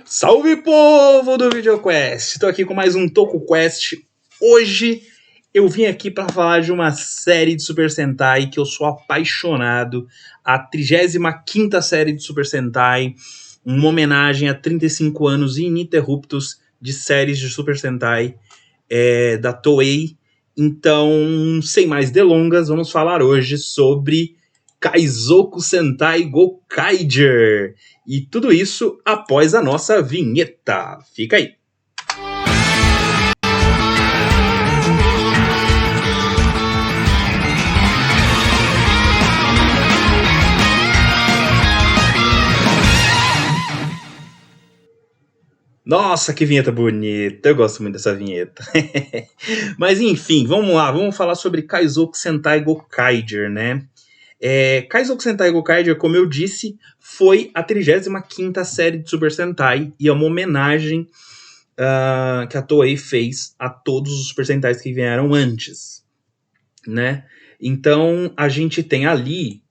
Salve, povo do VideoQuest! Estou aqui com mais um TokuQuest. Hoje eu vim aqui para falar de uma série de Super Sentai que eu sou apaixonado, a 35ª série de Super Sentai, uma homenagem a 35 anos ininterruptos de séries de Super Sentai da Toei. Então, sem mais delongas, vamos falar hoje sobre Kaizoku Sentai Gokaiger. E tudo isso após a nossa vinheta. Fica aí. Nossa, que vinheta bonita. Eu gosto muito dessa vinheta. Mas enfim, vamos lá. Vamos falar sobre Kaizoku Sentai Gokaiger, né? Kaizoku Sentai Gokaiger, como eu disse, foi a 35ª série de Super Sentai e é uma homenagem que a Toei fez a todos os Super Sentais que vieram antes, né? Então a gente tem ali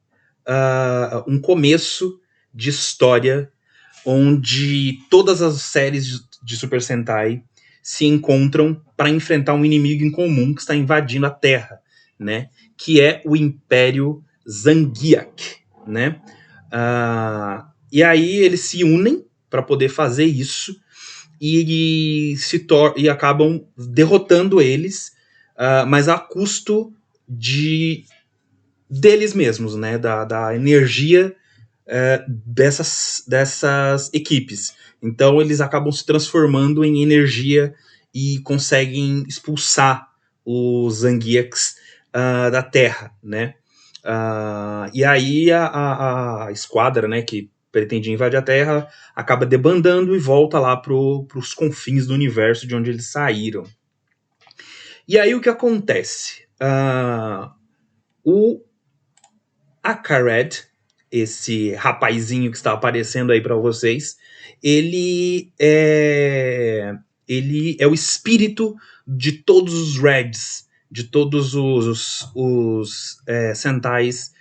um começo de história onde todas as séries de Super Sentai se encontram para enfrentar um inimigo em comum que está invadindo a Terra, né? Que é o Império Zangiak, né? E aí eles se unem para poder fazer isso e acabam derrotando eles, mas a custo deles mesmos, né? Da energia dessas equipes. Então eles acabam se transformando em energia e conseguem expulsar os Zangiaks da Terra, né? E aí a esquadra, né, que pretende invadir a Terra, acaba debandando e volta lá para os confins do universo de onde eles saíram. E aí o que acontece? O Akared, esse rapazinho que está aparecendo aí para vocês, ele é o espírito de todos os Reds, de todos os Sentais,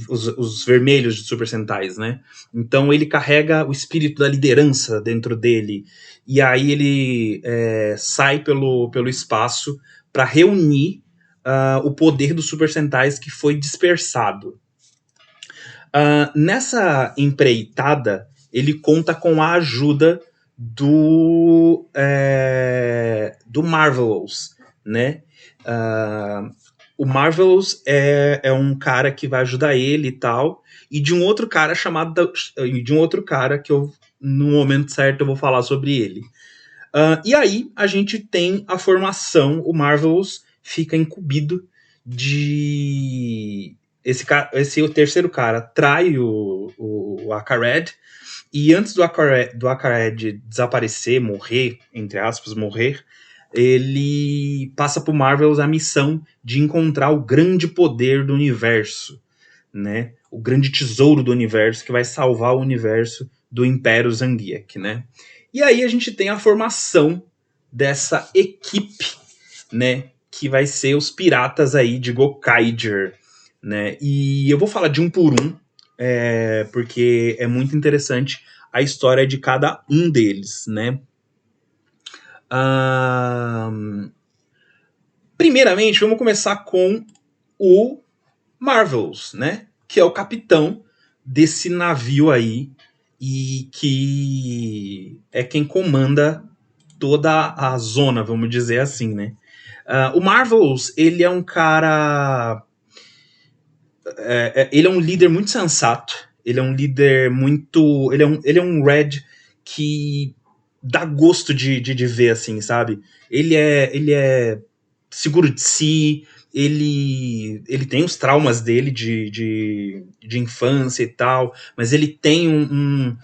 os vermelhos de Super Sentais, né? Então ele carrega o espírito da liderança dentro dele, e aí ele sai pelo espaço para reunir o poder dos Super Sentais que foi dispersado. Nessa empreitada, ele conta com a ajuda do Marvelous, né? O Marvelous é um cara que vai ajudar ele e tal, e de um outro cara que eu, no momento certo, eu vou falar sobre ele. E aí a gente tem a formação, o Marvelous fica incumbido de... o terceiro cara trai o Akared, e antes do Akared desaparecer, morrer, entre aspas, ele passa pro Marvelous a missão de encontrar o grande poder do universo, né? O grande tesouro do universo que vai salvar o universo do Império Zangiak, né? E aí a gente tem a formação dessa equipe, né? Que vai ser os piratas aí de Gokaiger, né? E eu vou falar de um por um, porque é muito interessante a história de cada um deles, né? Primeiramente, vamos começar com o Marvelous, né? Que é o capitão desse navio aí e que é quem comanda toda a zona, vamos dizer assim, né? O Marvelous, ele é um cara... ele é um líder muito sensato, ele é um líder muito... Ele é um Red que dá gosto de ver, assim, sabe? Ele é seguro de si, ele tem os traumas dele de infância e tal, mas ele tem um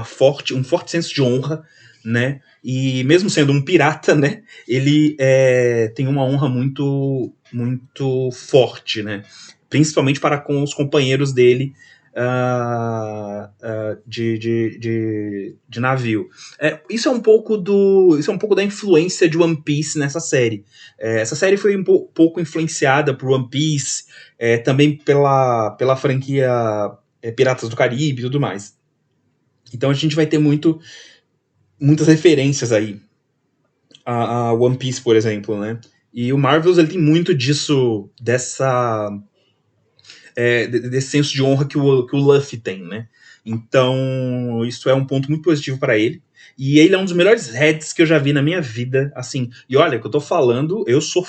forte senso de honra, né? E mesmo sendo um pirata, né? Ele tem uma honra muito, muito forte, né? Principalmente para com os companheiros dele de navio. Isso é um pouco da influência de One Piece nessa série. Essa série foi um pouco influenciada por One Piece, também pela franquia Piratas do Caribe e tudo mais. Então a gente vai ter muitas referências aí a One Piece, por exemplo, né? E o Marvels, ele tem muito desse senso de honra que o Luffy tem, né? Então, isso é um ponto muito positivo para ele. E ele é um dos melhores heads que eu já vi na minha vida, assim. E olha, que eu tô falando, eu sou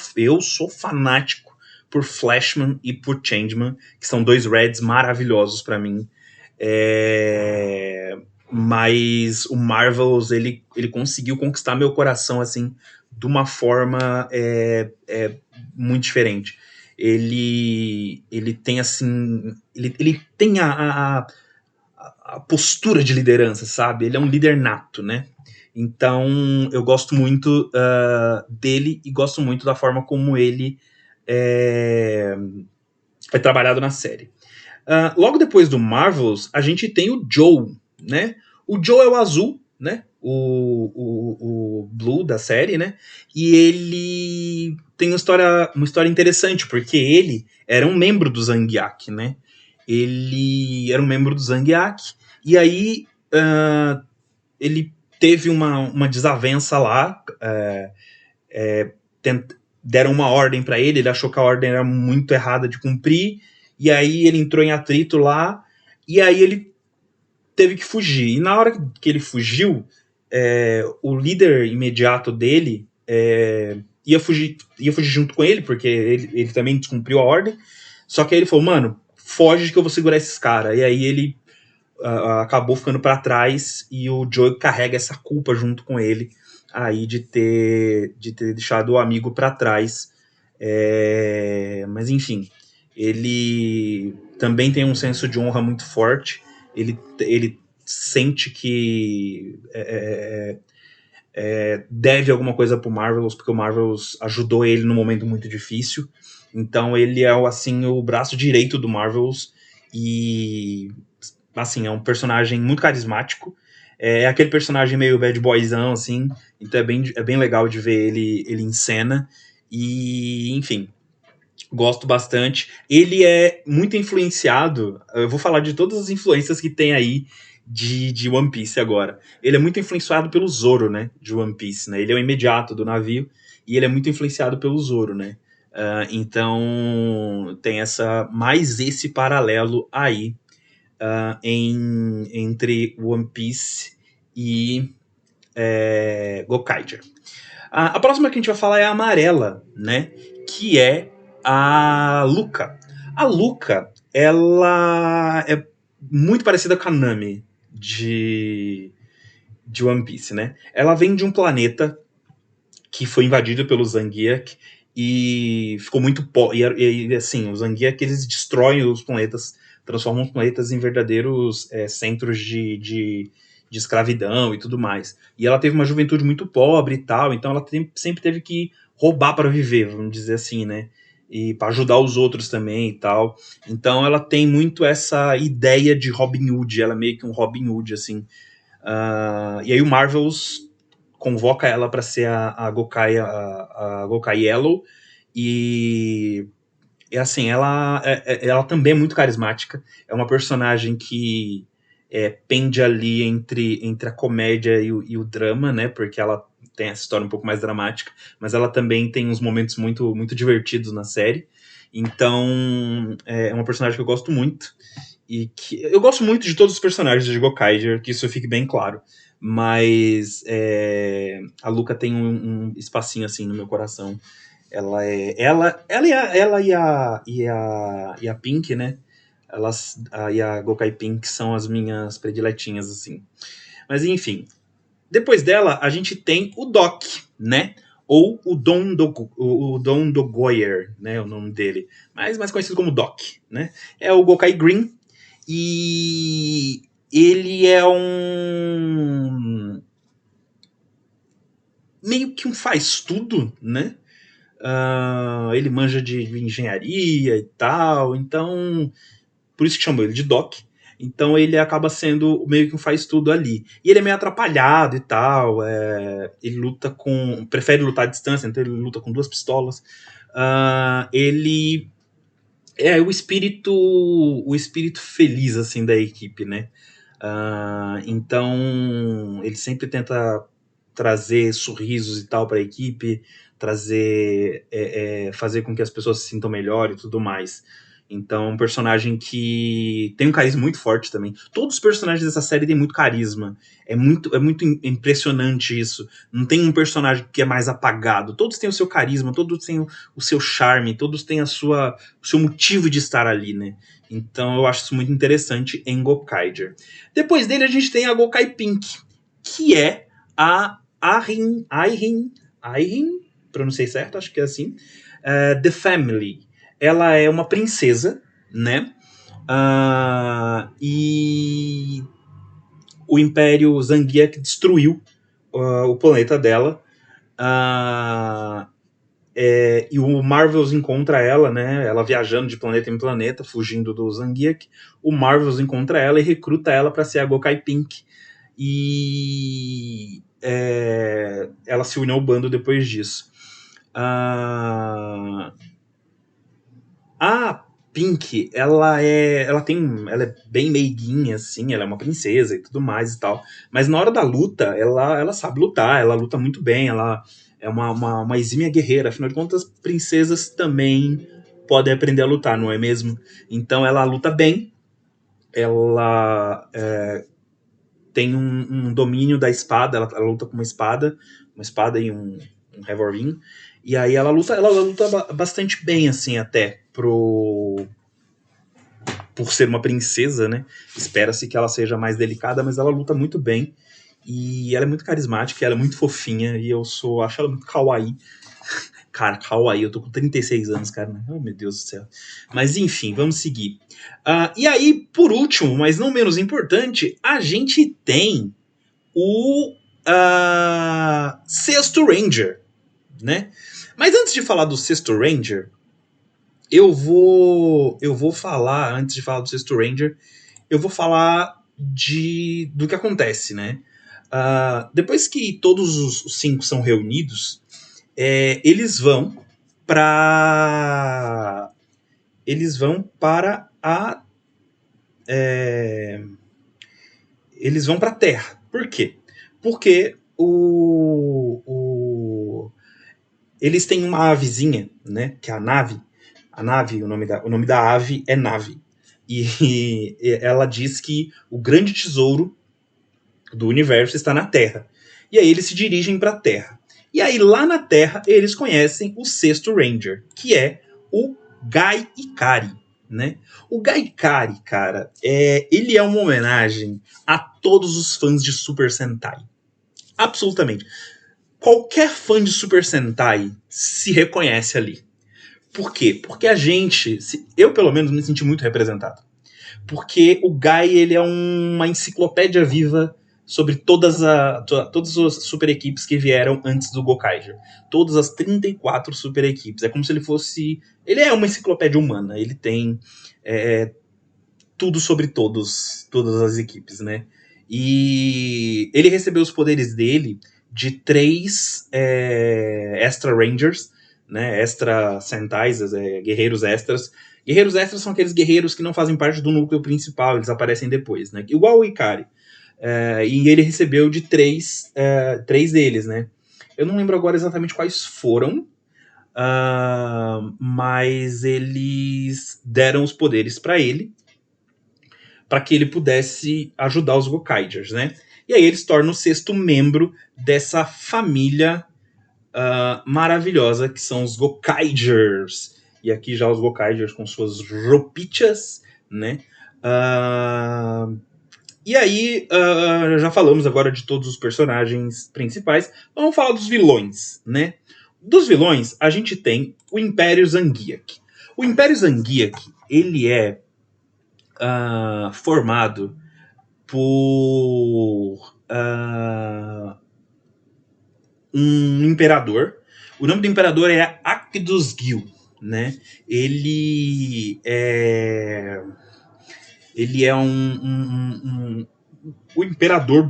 fanático por Flashman e por Changeman, que são dois Reds maravilhosos para mim. Mas o Marvels, ele conseguiu conquistar meu coração, assim, de uma forma muito diferente. Ele tem, assim, ele tem a postura de liderança, sabe? Ele é um líder nato, né? Então, eu gosto muito dele e gosto muito da forma como ele é, é trabalhado na série. Logo depois do Marvels, a gente tem o Joe, né? O Joe é o azul, né? O Blue da série, né? E ele tem uma história interessante, porque ele era um membro do Zangiak, né? Ele era um membro do Zangiak, e aí ele teve uma desavença lá, deram uma ordem para ele achou que a ordem era muito errada de cumprir, e aí ele entrou em atrito lá, e aí ele teve que fugir. E na hora que ele fugiu, o líder imediato dele ia fugir junto com ele, porque ele também descumpriu a ordem. Só que aí ele falou, mano, foge que eu vou segurar esses caras. E aí ele acabou ficando para trás e o Joe carrega essa culpa junto com ele aí de ter deixado o amigo para trás. Mas enfim, ele também tem um senso de honra muito forte. Ele sente que deve alguma coisa pro Marvelous, porque o Marvelous ajudou ele num momento muito difícil. Então ele é assim o braço direito do Marvelous e assim, é um personagem muito carismático. É aquele personagem meio bad boyzão, assim. Então é bem legal de ver ele em cena. E, enfim, gosto bastante. Ele é muito influenciado. Eu vou falar de todas as influências que tem aí de One Piece agora. Ele é muito influenciado pelo Zoro, né? De One Piece, né? Ele é o imediato do navio e ele é muito influenciado pelo Zoro, né? Então tem mais esse paralelo aí entre One Piece e Gokaiger. A próxima que a gente vai falar é a amarela, né? Que é a Luca. A Luca, ela é muito parecida com a Nami de One Piece, né? Ela vem de um planeta que foi invadido pelo Zangief e ficou muito e assim, os Zangief, eles destroem os planetas, transformam os planetas em verdadeiros centros de escravidão e tudo mais. E ela teve uma juventude muito pobre e tal, então ela sempre teve que roubar para viver, vamos dizer assim, né? E para ajudar os outros também e tal. Então ela tem muito essa ideia de Robin Hood, ela é meio que um Robin Hood, assim. E aí o Marvels convoca ela para ser a Gokai Yellow e assim, ela também é muito carismática, é uma personagem que pende ali entre a comédia e o drama, né, porque ela tem essa história um pouco mais dramática, mas ela também tem uns momentos muito, muito divertidos na série, então é uma personagem que eu gosto muito, e que eu gosto muito de todos os personagens de Gokaiger, que isso fique bem claro, mas a Luca tem um espacinho assim no meu coração. Ela e a Pink, né? E a Gokai Pink são as minhas prediletinhas, assim. Mas enfim, depois dela a gente tem o Doc, né? Ou o Don Dogoyer, né? O nome dele, mas mais conhecido como Doc, né? É o Gokai Green e ele é meio que um faz tudo, né? Ele manja de engenharia e tal, então por isso que chamou ele de Doc. Então ele acaba sendo meio que um faz tudo ali. E ele é meio atrapalhado e tal. Ele prefere lutar à distância, então ele luta com duas pistolas. Ele é o espírito feliz assim da equipe, né? Então, ele sempre tenta trazer sorrisos e tal para a equipe, fazer com que as pessoas se sintam melhor e tudo mais. Então, um personagem que tem um carisma muito forte também. Todos os personagens dessa série têm muito carisma. É muito impressionante isso. Não tem um personagem que é mais apagado. Todos têm o seu carisma, todos têm o seu charme, todos têm o seu motivo de estar ali, né? Então eu acho isso muito interessante em Gokaiger. Depois dele a gente tem a Gokai Pink, que é a Airin, pronunciei certo, acho que é assim, The Family. Ela é uma princesa, né? E o Império Zangief destruiu o planeta dela. E o Marvels encontra ela, né? Ela viajando de planeta em planeta, fugindo do Zangief. O Marvels encontra ela e recruta ela para ser a Gokai Pink. E ela se uniu ao bando depois disso. A Pink, ela é bem meiguinha, assim, ela é uma princesa e tudo mais e tal. Mas na hora da luta, ela sabe lutar, ela luta muito bem, ela é uma exímia guerreira. Afinal de contas, princesas também podem aprender a lutar, não é mesmo? Então ela luta bem, ela tem um domínio da espada, ela luta com uma espada e um revolvinho. E aí ela luta bastante bem, assim, até por ser uma princesa, né? Espera-se que ela seja mais delicada, mas ela luta muito bem. E ela é muito carismática, ela é muito fofinha, e acho ela muito kawaii. Cara, kawaii, eu tô com 36 anos, cara. Oh, meu Deus do céu. Mas enfim, vamos seguir. E aí, por último, mas não menos importante, a gente tem o Sexto Ranger, né? Mas antes de falar do Sexto Ranger, eu vou falar, antes de falar do Sexto Ranger, eu vou falar do que acontece, né? Depois que todos os 5 são reunidos, eles vão para a eles vão para a Terra. Por quê? Porque eles têm uma avezinha, né? Que é a nave. A nave, o nome da ave é Nave. E ela diz que o grande tesouro do universo está na Terra. E aí eles se dirigem para a Terra. E aí lá na Terra eles conhecem o Sexto Ranger, que é o Gai Ikari, né? O Gai Ikari, cara, ele é uma homenagem a todos os fãs de Super Sentai. Absolutamente. Qualquer fã de Super Sentai se reconhece ali. Por quê? Porque eu pelo menos me senti muito representado. Porque o Gai, ele é uma enciclopédia viva sobre todas as super equipes que vieram antes do Gokaiger. Todas as 34 super equipes. É como se ele fosse... Ele é uma enciclopédia humana. Ele tem tudo sobre todas as equipes, né? E ele recebeu os poderes dele de 3 Extra Rangers, né? Extra Sentais, guerreiros extras. Guerreiros extras são aqueles guerreiros que não fazem parte do núcleo principal, eles aparecem depois, né? Igual o Ikari. E ele recebeu de 3 deles, né? Eu não lembro agora exatamente quais foram, mas eles deram os poderes para ele, para que ele pudesse ajudar os Gokaigers, né? E aí eles tornam o 6º membro dessa família maravilhosa que são os Gokaigers. E aqui já os Gokaigers com suas roupichas, né? E aí, já falamos agora de todos os personagens principais. Vamos falar dos vilões, né? Dos vilões, a gente tem o Império Zangief. O Império Zangief, ele é formado por um imperador. O nome do imperador é Akdus Gil, né? Ele é o imperador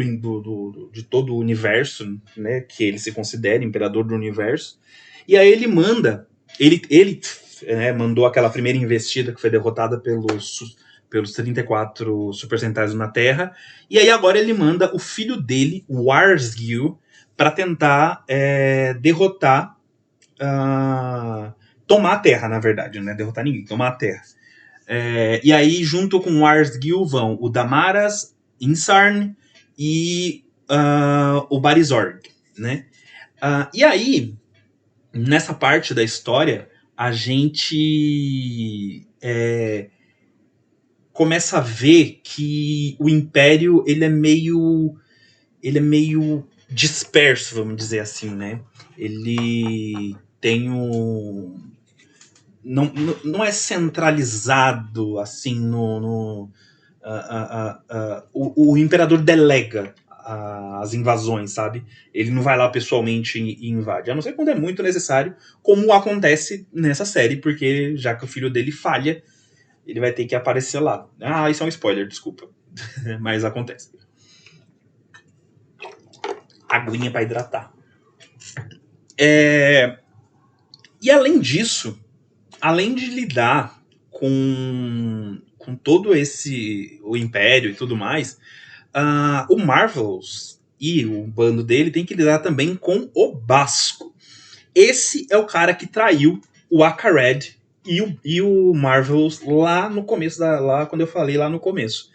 de todo o universo, né? Que ele se considera imperador do universo. E aí ele mandou aquela primeira investida que foi derrotada pelos 34 Super Sentais na Terra. E aí agora ele manda o filho dele, o Arsgil, para tentar derrotar... tomar a Terra, na verdade, não é derrotar ninguém, tomar a Terra. E aí, junto com o Arsgil, vão o Damaras, Insarn e o Barizorg, né? E aí, nessa parte da história, a gente começa a ver que o Império ele é meio disperso, vamos dizer assim, né? Ele tem não é centralizado assim o imperador delega as invasões, sabe? Ele não vai lá pessoalmente e invade, a não ser quando é muito necessário, como acontece nessa série, porque já que o filho dele falha, ele vai ter que aparecer lá. Isso é um spoiler, desculpa. Mas acontece. Aguinha pra hidratar. E além disso, além de lidar com todo o Império e tudo mais, o Marvels e o bando dele tem que lidar também com o Basco. Esse é o cara que traiu o Akared e o Marvels lá no começo, lá quando eu falei lá no começo.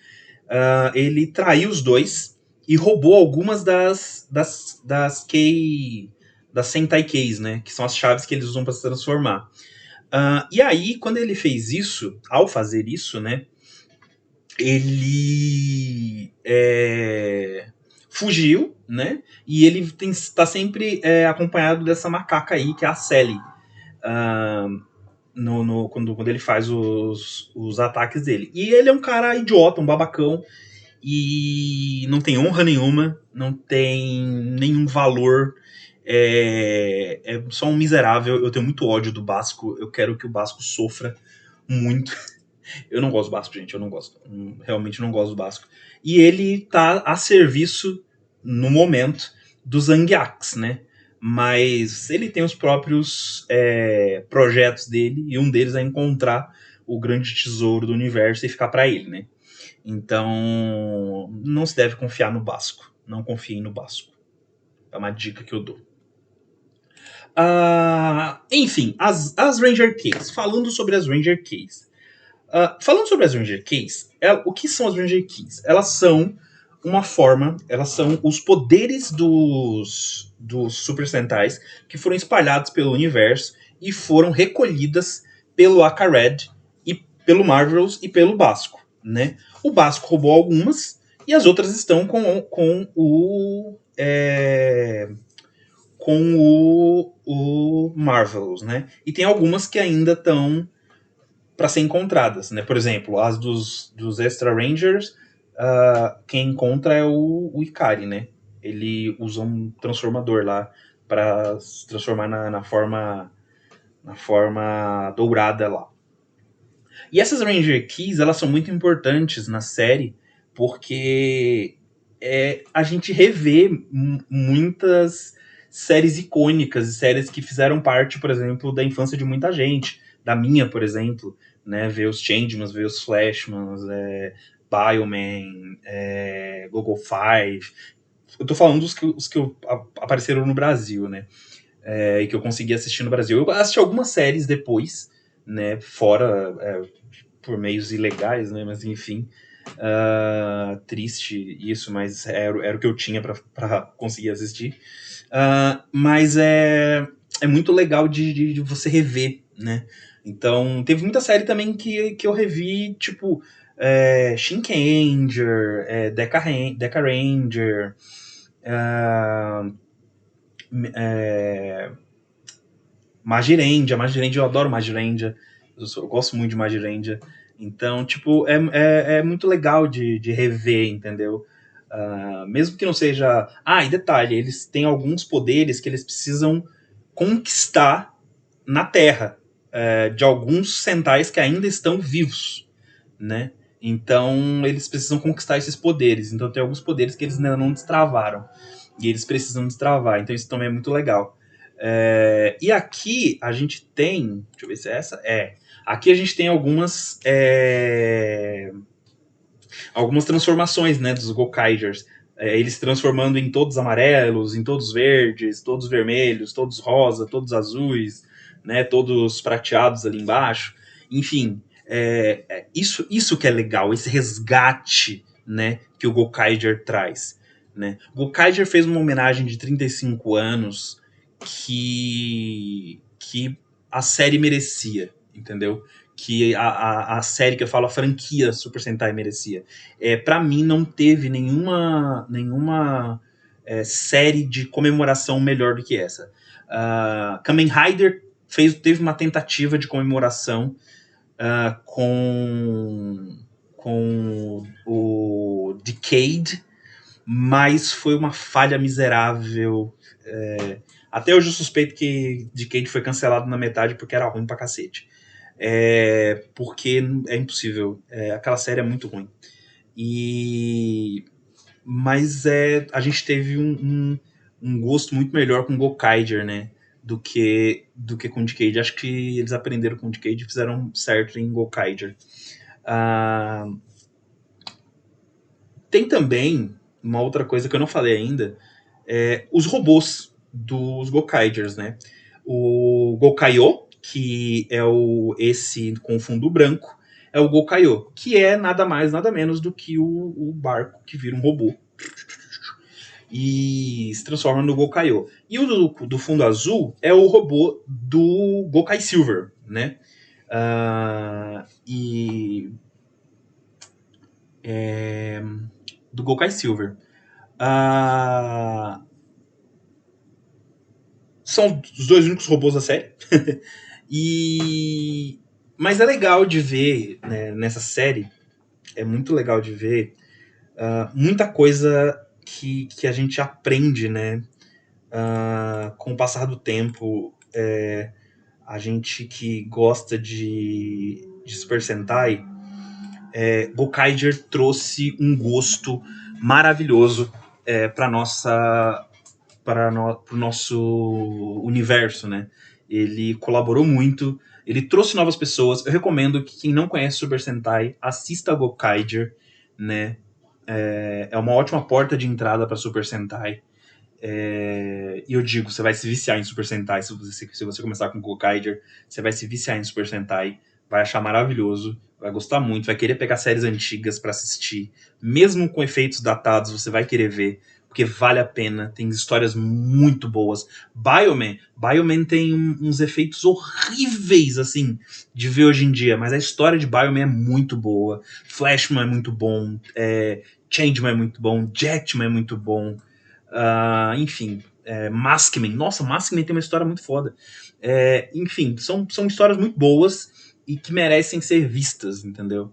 Ele traiu os dois e roubou algumas das Sentai Keys, né? Que são as chaves que eles usam para se transformar. E aí, quando ele fez isso, ao fazer isso, né? Ele fugiu, né? E ele está sempre acompanhado dessa macaca aí, que é a Sally. Quando ele faz os ataques dele. E ele é um cara idiota, um babacão, e não tem honra nenhuma, não tem nenhum valor, é só um miserável. Eu tenho muito ódio do Basco, eu quero que o Basco sofra muito. Eu não gosto do Basco, gente, eu não gosto. Realmente não gosto do Basco. E ele tá a serviço, no momento, dos Angyaks, né? Mas ele tem os próprios projetos dele, e um deles é encontrar o grande tesouro do universo e ficar para ele, né? Então, não se deve confiar no Basco. Não confiem no Basco. É uma dica que eu dou. Enfim, as Ranger Keys. Falando sobre as Ranger Keys. Falando sobre as Ranger Keys, o que são as Ranger Keys? Elas são uma forma, elas são os poderes dos Super Sentais que foram espalhados pelo universo e foram recolhidas pelo Akared, e pelo Marvels e pelo Basco, né? O Basco roubou algumas e as outras estão com o Marvels, né? E tem algumas que ainda estão para ser encontradas, né? Por exemplo, as dos Extra Rangers, quem encontra é o Ikari, né? Ele usa um transformador lá para se transformar na forma dourada lá. E essas Ranger Keys, elas são muito importantes na série porque a gente revê muitas séries icônicas e séries que fizeram parte, por exemplo, da infância de muita gente, da minha, por exemplo, né? Ver os Changemans, ver os Flashmans, Bioman, Google Five. Eu tô falando dos que apareceram no Brasil, né? E que eu consegui assistir no Brasil. Eu assisti algumas séries depois, né? Fora, por meios ilegais, né? Mas enfim. Triste isso, mas era o que eu tinha para conseguir assistir. Mas é muito legal de você rever, né? Então, teve muita série também que eu revi, tipo Shinkenger, Deca Ranger, Magirendia. Eu adoro Magirendia. Eu gosto muito de Magirendia. Então, tipo, é muito legal de rever, entendeu? Mesmo que não seja... e detalhe, eles têm alguns poderes que eles precisam conquistar na Terra, de alguns Sentais que ainda estão vivos, né? Então, eles precisam conquistar esses poderes. Então, tem alguns poderes que eles ainda não destravaram. E eles precisam destravar. Então, isso também é muito legal. E aqui a gente tem, deixa eu ver se é essa, aqui a gente tem algumas transformações, né, dos Gokaigers. Eles transformando em todos amarelos, em todos verdes, todos vermelhos, todos rosa, todos azuis, né, todos prateados ali embaixo. Enfim, isso que é legal, esse resgate, né, que o Gokaiger traz. Né? O Gokaiger fez uma homenagem de 35 anos que a série merecia, entendeu? Que a série que eu falo, a franquia Super Sentai merecia. Pra mim, não teve nenhuma série de comemoração melhor do que essa. Kamen Rider teve uma tentativa de comemoração com o Decade, mas foi uma falha miserável. Até hoje eu suspeito que Decade foi cancelado na metade porque era ruim pra cacete. Porque é impossível. Aquela série é muito ruim. Mas a gente teve um gosto muito melhor com Gokaiger, né? Do que com Decade. Acho que eles aprenderam com Decade e fizeram certo em Gokaiger. Tem também uma outra coisa que eu não falei ainda, os robôs dos Gokaigers, né? O Gokaio, que é esse com fundo branco, é o Gokaio, que é nada mais, nada menos do que o barco que vira um robô e se transforma no Gokaio. E o do fundo azul é o robô do Gokai Silver, né? Do Gokai Silver. São os dois únicos robôs da série. Mas é legal de ver, né, nessa série, é muito legal de ver muita coisa que a gente aprende, né, com o passar do tempo. A gente que gosta de Super Sentai, Gokaiger trouxe um gosto maravilhoso para o nosso universo, né? Ele colaborou muito, ele trouxe novas pessoas. Eu recomendo que quem não conhece Super Sentai assista a Gokaiger, né? É uma ótima porta de entrada para Super Sentai. E eu digo, você vai se viciar em Super Sentai se você começar com Gokaiger, você vai se viciar em Super Sentai, vai achar maravilhoso, vai gostar muito, vai querer pegar séries antigas para assistir, mesmo com efeitos datados, você vai querer ver, porque vale a pena, tem histórias muito boas. Bioman tem uns efeitos horríveis, assim, de ver hoje em dia, mas a história de Bioman é muito boa, Flashman é muito bom, Changeman é muito bom, Jetman é muito bom, enfim, Maskman. Nossa, Maskman tem uma história muito foda. Enfim, são histórias muito boas e que merecem ser vistas, entendeu?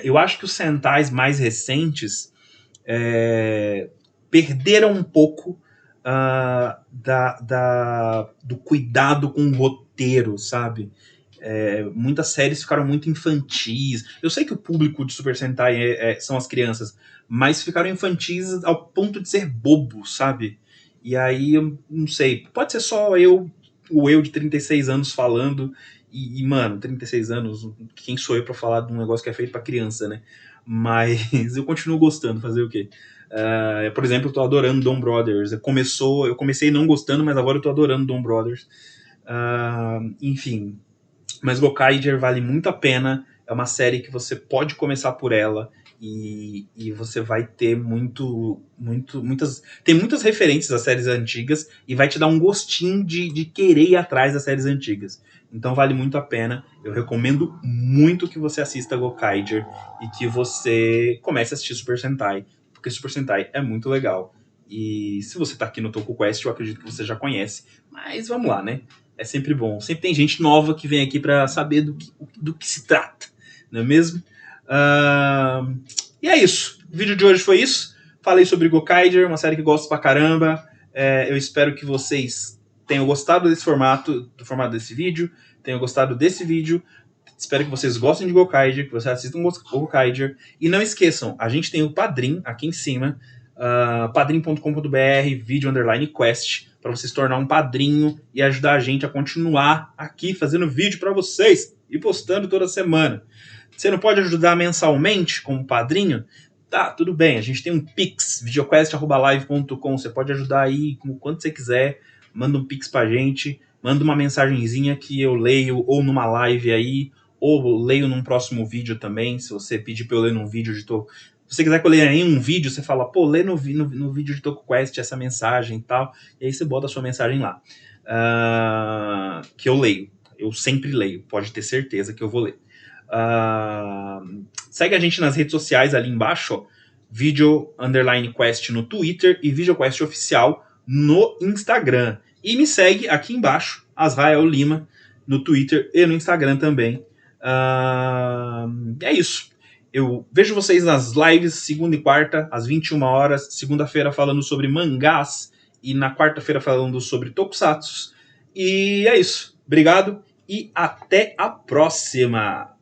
Eu acho que os Sentais mais recentes perderam um pouco do cuidado com o roteiro, sabe? Muitas séries ficaram muito infantis. Eu sei que o público de Super Sentai são as crianças, mas ficaram infantis ao ponto de ser bobo, sabe? E aí, eu não sei, pode ser só o eu de 36 anos falando, mano, 36 anos, quem sou eu pra falar de um negócio que é feito pra criança, né? Mas eu continuo gostando, fazer o quê? Por exemplo, eu tô adorando Dom Brothers. Eu comecei não gostando, mas agora eu tô adorando Dom Brothers. Enfim, mas Gokaiger vale muito a pena. É uma série que você pode começar por ela e você vai ter tem muitas referências às séries antigas e vai te dar um gostinho de querer ir atrás das séries antigas. Então vale muito a pena. Eu recomendo muito que você assista Gokaiger e que você comece a assistir Super Sentai, porque Super Sentai é muito legal. E se você tá aqui no Toku Quest, eu acredito que você já conhece. Mas vamos lá, né? É sempre bom. Sempre tem gente nova que vem aqui para saber do que se trata, não é mesmo? E é isso. O vídeo de hoje foi isso. Falei sobre Gokaiger, uma série que gosto pra caramba. Eu espero que vocês tenham gostado desse formato, do formato desse vídeo, tenham gostado desse vídeo. Espero que vocês gostem de Gokaiger, que vocês assistam Gokaiger. E não esqueçam, a gente tem o Padrim aqui em cima, padrim.com.br, vídeo_quest, para você se tornar um padrinho e ajudar a gente a continuar aqui fazendo vídeo para vocês e postando toda semana. Você não pode ajudar mensalmente como padrinho? Tá, tudo bem, a gente tem um Pix, videoquest@live.com, você pode ajudar aí com quanto você quiser, manda um Pix pra gente, manda uma mensagenzinha que eu leio ou numa live aí, ou leio num próximo vídeo também, se você pedir pra eu ler num vídeo de Se você quiser que eu leia em um vídeo, você fala, pô, lê no vídeo de TokuQuest essa mensagem e tal, e aí você bota a sua mensagem lá. Que eu leio, eu sempre leio, pode ter certeza que eu vou ler. Segue a gente nas redes sociais ali embaixo, ó, Video_Quest no Twitter e VideoQuest Oficial no Instagram. E me segue aqui embaixo, Azrael Lima, no Twitter e no Instagram também. É isso. Eu vejo vocês nas lives segunda e quarta, às 21 horas. Segunda-feira falando sobre mangás e na quarta-feira falando sobre tokusatsu. E é isso. Obrigado e até a próxima!